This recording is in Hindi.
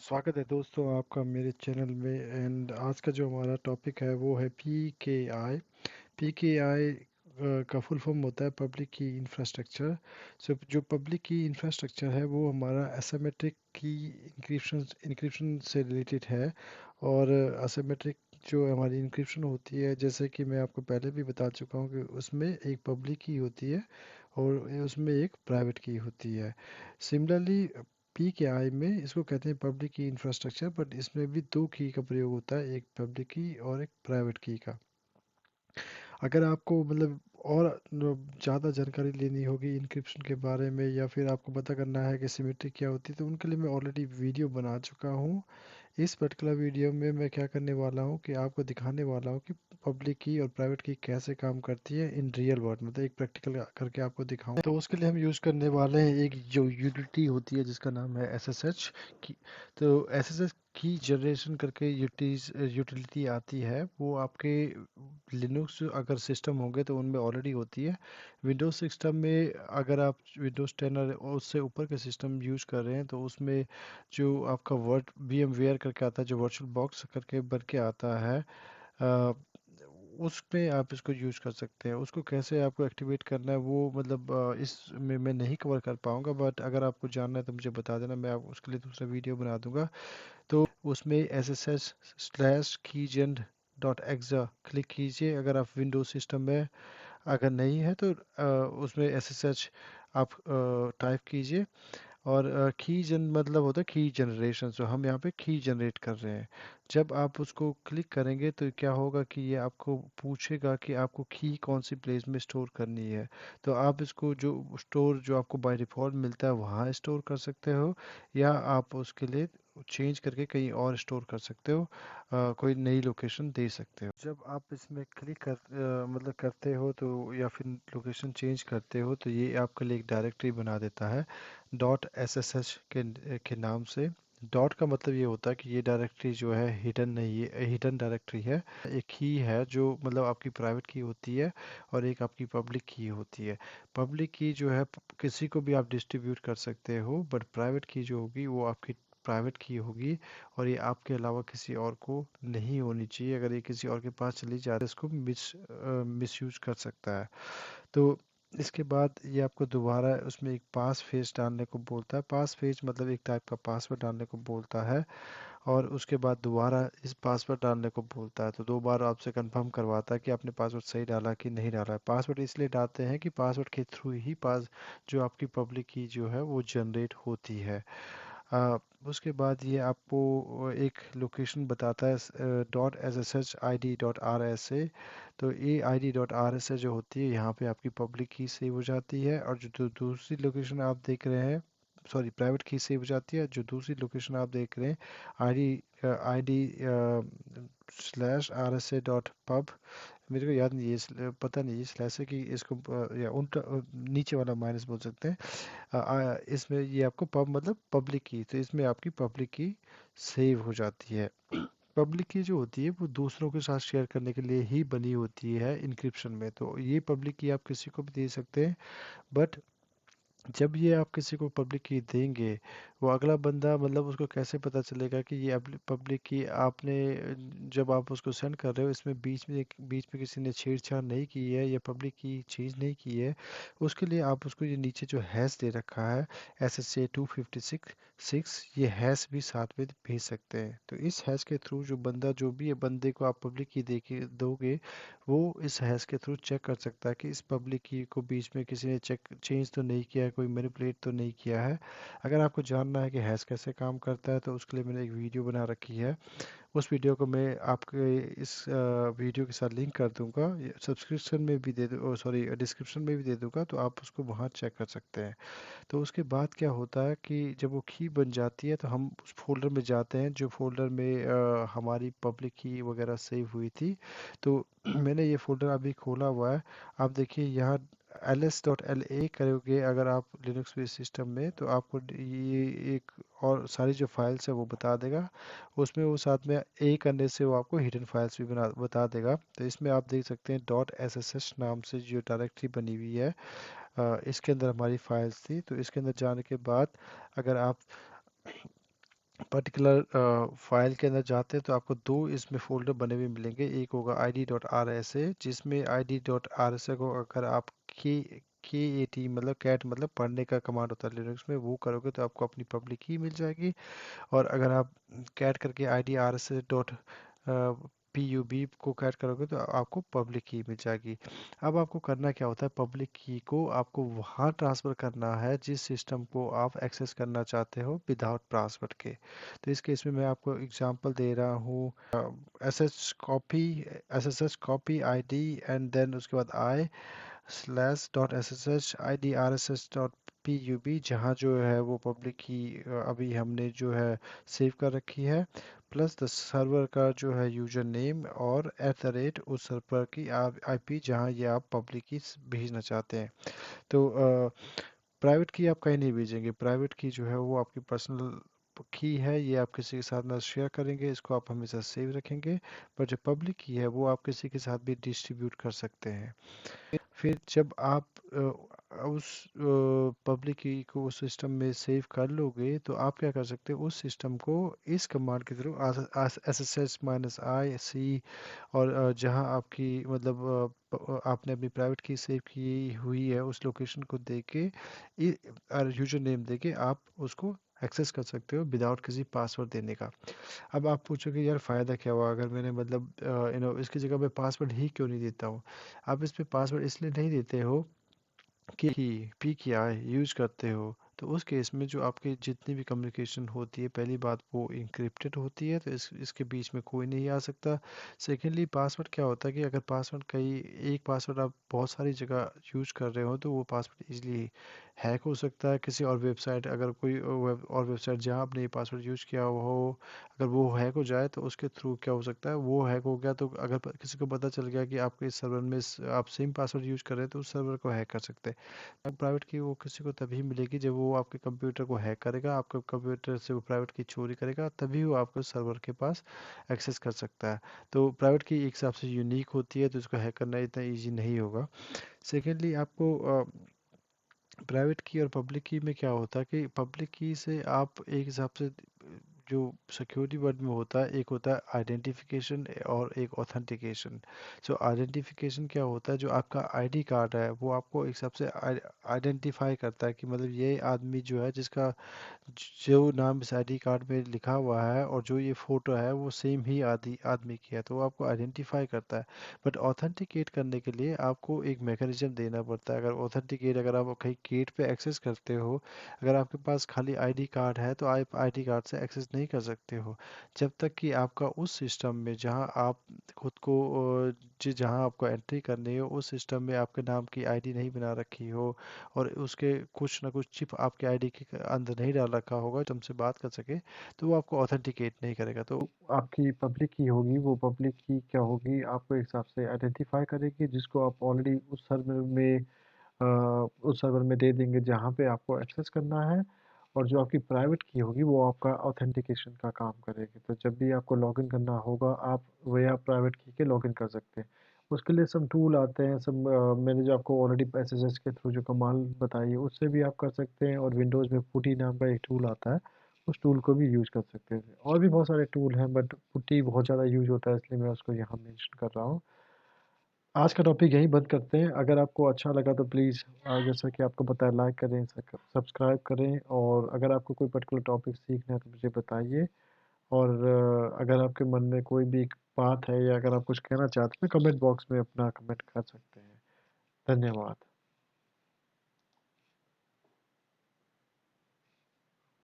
स्वागत है दोस्तों आपका मेरे चैनल में। एंड आज का जो हमारा टॉपिक है वो है पी के आई का फुल फॉर्म होता है पब्लिक की इंफ्रास्ट्रक्चर। सो जो पब्लिक की इंफ्रास्ट्रक्चर है वो हमारा एसिमेट्रिक की इंक्रिप्शन से रिलेटेड है। और एसिमेट्रिक जो हमारी इंक्रिप्शन होती है, जैसे कि मैं आपको पहले भी बता चुका हूँ कि उसमें एक पब्लिक की होती है और उसमें एक प्राइवेट की होती है। सिमिलरली पी के आई में इसको कहते हैं पब्लिक की इंफ्रास्ट्रक्चर, बट इसमें भी दो की का प्रयोग होता है, एक पब्लिक की और एक प्राइवेट की का। अगर आपको मतलब और ज़्यादा जानकारी लेनी होगी इंक्रिप्शन के बारे में, या फिर आपको पता करना है कि सिमेट्री क्या होती है, तो उनके लिए मैं ऑलरेडी वीडियो बना चुका हूँ। इस पर्टिकुलर वीडियो में मैं क्या करने वाला हूँ कि आपको दिखाने वाला हूँ कि पब्लिक की और प्राइवेट की कैसे काम करती है इन रियल वर्ल्ड, मतलब एक प्रैक्टिकल करके आपको दिखाऊँ। तो उसके लिए हम यूज़ करने वाले हैं एक जो यूटिलिटी होती है जिसका नाम है SSH की। तो SSH की जनरेशन करके यूटिलिटी आती है, वो आपके लिनक्स अगर सिस्टम होंगे तो उनमें ऑलरेडी होती है। विंडोज सिस्टम में अगर आप विंडोज 10 और उससे ऊपर के सिस्टम यूज़ कर रहे हैं तो उसमें जो आपका वर्ड VMware करके आता है, जो वर्चुअल बॉक्स करके बन के आता है, अ, उसमें आप इसको यूज़ कर सकते हैं। उसको कैसे आपको एक्टिवेट करना है वो मतलब इसमें मैं नहीं कवर कर पाऊँगा, बट अगर आपको जानना है तो मुझे बता देना, मैं आप उसके लिए दूसरा वीडियो बना दूंगा। तो उसमें ssh/keygen.exe क्लिक कीजिए अगर आप विंडोज सिस्टम में। अगर नहीं है तो उसमें SSH आप टाइप कीजिए। और की जन मतलब होता है की जनरेशन, तो हम यहाँ पे की जनरेट कर रहे हैं। जब आप उसको क्लिक करेंगे तो क्या होगा कि ये आपको पूछेगा कि आपको की कौन सी प्लेस में स्टोर करनी है। तो आप इसको जो स्टोर जो आपको बाय डिफ़ॉल्ट मिलता है वहाँ स्टोर कर सकते हो, या आप उसके लिए चेंज करके कहीं और स्टोर कर सकते हो, कोई नई लोकेशन दे सकते हो। जब आप इसमें क्लिक मतलब करते हो तो या फिर लोकेशन चेंज करते हो तो ये आपके लिए एक डायरेक्टरी बना देता है .ssh के नाम से। डॉट का मतलब ये होता है कि ये डायरेक्टरी जो है हिडन नहीं है, हिडन डायरेक्टरी है। एक ही है जो मतलब आपकी प्राइवेट की होती है और एक आपकी पब्लिक की होती है। पब्लिक की जो है किसी को भी आप डिस्ट्रीब्यूट कर सकते हो, बट प्राइवेट की जो होगी वो आपकी प्राइवेट की होगी और ये आपके अलावा किसी और को नहीं होनी चाहिए। अगर ये किसी और के पास चली जाती है इसको मिस यूज कर सकता है। तो इसके बाद ये आपको दोबारा उसमें एक पास फेज डालने को बोलता है। पास फेज मतलब एक टाइप का पासवर्ड डालने को बोलता है, और उसके बाद दोबारा इस पासवर्ड डालने को बोलता है। तो दो बार आपसे कंफर्म करवाता है कि आपने पासवर्ड सही डाला कि नहीं डाला है। पासवर्ड इसलिए डालते हैं कि पासवर्ड के थ्रू ही पास जो आपकी पब्लिक की जो है वो जनरेट होती है। उसके बाद ये आपको एक लोकेशन बताता है .ssh id.rsa। तो ये id.rsa जो होती है यहाँ पे आपकी पब्लिक की सेव हो जाती है, और जो दूसरी लोकेशन आप देख रहे हैं, सॉरी प्राइवेट की सेव हो जाती है। जो दूसरी लोकेशन आप देख रहे हैं id/rsa.pub, मेरे को याद नहीं है पता नहीं है स्लैश है कि इसको या उल्टा नीचे वाला माइनस बोल सकते हैं। इसमें ये आपको पब मतलब पब्लिक की, तो इसमें आपकी पब्लिक की सेव हो जाती है। पब्लिक की जो होती है वो दूसरों के साथ शेयर करने के लिए ही बनी होती है इंक्रिप्शन में। तो ये पब्लिक की आप किसी को भी दे सकते हैं, बट जब ये आप किसी को पब्लिक की देंगे, वो अगला बंदा मतलब उसको कैसे पता चलेगा कि ये पब्लिक की आपने जब आप उसको सेंड कर रहे हो इसमें बीच में किसी ने छेड़छाड़ नहीं की है या पब्लिक की चीज़ नहीं की है। उसके लिए आप उसको ये नीचे जो हैश दे रखा है SSA 256 ये हैश भी साथ में भेज सकते हैं। तो इस हैश के थ्रू जो बंदा जो भी है बंदे को आप पब्लिक की दे के दोगे, वो इस हैश के थ्रू चेक कर सकता है कि इस पब्लिक की को बीच में किसी ने चेक चेंज तो नहीं किया है, कोई मैनिपुलेट तो नहीं किया है। अगर आपको जानना है कि हैश कैसे काम करता है तो उसके लिए मैंने एक वीडियो बना रखी है। उस वीडियो को मैं आपके इस वीडियो के साथ लिंक कर दूंगा, सब्सक्रिप्शन में भी दे दूँ, सॉरी डिस्क्रिप्शन में भी दे दूंगा, तो आप उसको वहाँ चेक कर सकते हैं। तो उसके बाद क्या होता है कि जब वो की बन जाती है तो हम उस फोल्डर में जाते हैं जो फोल्डर में हमारी पब्लिक की वगैरह सेव हुई थी। तो मैंने ये फोल्डर अभी खोला हुआ है। आप देखिए यहाँ ls.la करोगे अगर आप लिनक्स बेस्ड सिस्टम में, तो आपको ये एक और सारी जो फाइल्स है वो बता देगा। उसमें वो साथ में ए करने से वो आपको हिडन फाइल्स भी बता देगा। तो इसमें आप देख सकते हैं .ssh नाम से जो डायरेक्टरी बनी हुई है, इसके अंदर हमारी फाइल्स थी। तो इसके अंदर जाने के बाद अगर आप पर्टिकुलर फाइल के अंदर जाते हैं तो आपको दो इसमें फोल्डर बने हुए मिलेंगे। एक होगा id.rsa, जिसमें id.rsa को अगर आप के ए टी मतलब कैट मतलब पढ़ने का कमांड होता है लिनक्स में, वो करोगे तो आपको अपनी पब्लिक की मिल जाएगी। और अगर आप कैट करके I D R S dot P U B को कैट करोगे तो आपको पब्लिक की मिल जाएगी। अब आपको करना क्या होता है, पब्लिक की को आपको वहाँ ट्रांसफ़र करना है जिस सिस्टम को आप एक्सेस करना चाहते हो विदाउट पासवर्ड के। तो इस केस में मैं आपको एग्जांपल दे रहा हूँ, S S copy I D and then उसके बाद I slash dot S S H I D R S S dot P U B, जहाँ जो है वो पब्लिक की अभी हमने जो है सेव कर रखी है, प्लस द सर्वर का जो है यूजर नेम और एट द रेट उस सर्वर की आप आईपी जहाँ ये आप पब्लिक की भेजना चाहते हैं। तो प्राइवेट की आप कहीं नहीं भेजेंगे, प्राइवेट की जो है वो आपकी पर्सनल की है, ये आप किसी के साथ ना शेयर करेंगे, इसको आप हमेशा सेव रखेंगे। पर जो पब्लिक की है वो आप किसी के साथ भी डिस्ट्रीब्यूट कर सकते हैं। फिर जब आप उस पब्लिक की को उस सिस्टम में सेव कर लोगे तो आप क्या कर सकते हो, उस सिस्टम को इस कमांड के through S S H minus I C, और जहां आपकी मतलब आपने अपनी प्राइवेट की सेव की हुई है उस लोकेशन को देके यूजर नेम देके आप उसको एक्सेस कर सकते हो विदाउट किसी पासवर्ड देने का। अब आप पूछोगे यार फ़ायदा क्या हुआ अगर मैंने मतलब इसकी जगह पे पासवर्ड ही क्यों नहीं देता हूँ। आप इस पे पासवर्ड इसलिए नहीं देते हो कि पी की आई यूज करते हो, तो उस केस में जो आपकी जितनी भी कम्युनिकेशन होती है, पहली बात वो इंक्रिप्टेड होती है, तो इसके बीच में कोई नहीं आ सकता। सेकेंडली पासवर्ड क्या होता है कि अगर पासवर्ड कई एक पासवर्ड आप बहुत सारी जगह यूज कर रहे हो तो वो पासवर्ड इजीली हैक हो सकता है। किसी और वेबसाइट, अगर कोई और वेबसाइट जहाँ आपने ये पासवर्ड यूज किया हुआ हो, अगर वो हैक हो जाए तो उसके थ्रू क्या हो सकता है, वो हैक हो गया तो अगर किसी को पता चल गया कि आपके इस सर्वर में आप सेम पासवर्ड यूज कर रहे हैं तो उस सर्वर को हैक कर सकते हैं। प्राइवेट की वो किसी को तभी मिलेगी जब वो आपके कंप्यूटर को हैक करेगा, आपके कंप्यूटर से वो प्राइवेट की चोरी करेगा, तभी वो आपके सर्वर के पास एक्सेस कर सकता है। तो प्राइवेट की एक हिसाब से यूनिक होती है तो इसको हैक करना इतना इजी नहीं होगा। सेकेंडली आपको प्राइवेट की और पब्लिक की में क्या होता है कि पब्लिक की से आप एक हिसाब से जो सिक्योरिटी वर्ड में होता है, एक होता है आइडेंटिफिकेशन और एक ऑथेंटिकेशन। सो आइडेंटिफिकेशन क्या होता है, जो आपका आईडी कार्ड है वो आपको एक हिसाब से आइडेंटिफाई करता है कि मतलब ये आदमी जो है जिसका जो नाम इस आईडी कार्ड में लिखा हुआ है और जो ये फोटो है वो सेम ही आदि आदमी की है, तो वो आपको आइडेंटिफाई करता है। बट ऑथेंटिकेट करने के लिए आपको एक मैकेनिज्म देना पड़ता है। अगर आप कहीं गेट पे एक्सेस करते हो, अगर आपके पास खाली आईडी कार्ड है तो आप आईडी कार्ड से एक्सेस नहीं कर सकते हो जब तक कि आपका उस सिस्टम में जहां आप खुद को जहां आपको एंट्री करनी हो उस सिस्टम में आपके नाम की आईडी नहीं बना रखी हो और उसके कुछ ना कुछ चिप आपके आईडी के अंदर नहीं डाल रखा होगा जो हमसे बात कर सके, तो वो आपको ऑथेंटिकेट नहीं करेगा। तो आपकी पब्लिक की होगी, वो पब्लिक की क्या होगी, आपको एक हिसाब से आइडेंटिफाई करेगी जिसको आप ऑलरेडी उस सर्वर में दे देंगे जहाँ पे आपको एक्सेस करना है। और जो आपकी प्राइवेट की होगी वो आपका ऑथेंटिकेशन का काम करेगी, तो जब भी आपको लॉगिन करना होगा आप वही आप प्राइवेट की के लॉगिन कर सकते हैं। उसके लिए सब टूल आते हैं, मैंने जो आपको ऑलरेडी एसएसएच के थ्रू जो कमांड बताई है उससे भी आप कर सकते हैं, और विंडोज़ में पुटी नाम का एक टूल आता है, उस टूल को भी यूज़ कर सकते हैं। और भी बहुत सारे टूल हैं बट पुटी बहुत ज़्यादा यूज़ होता है इसलिए मैं उसको यहाँ मेंशन कर रहा हूँ। आज का टॉपिक यहीं बंद करते हैं। अगर आपको अच्छा लगा तो प्लीज़ जैसा कि आपको पता है लाइक करें, सब्सक्राइब करें, और अगर आपको कोई पर्टिकुलर टॉपिक सीखना है तो मुझे बताइए। और अगर आपके मन में कोई भी बात है या अगर आप कुछ कहना चाहते हैं कमेंट बॉक्स में अपना कमेंट कर सकते हैं। धन्यवाद।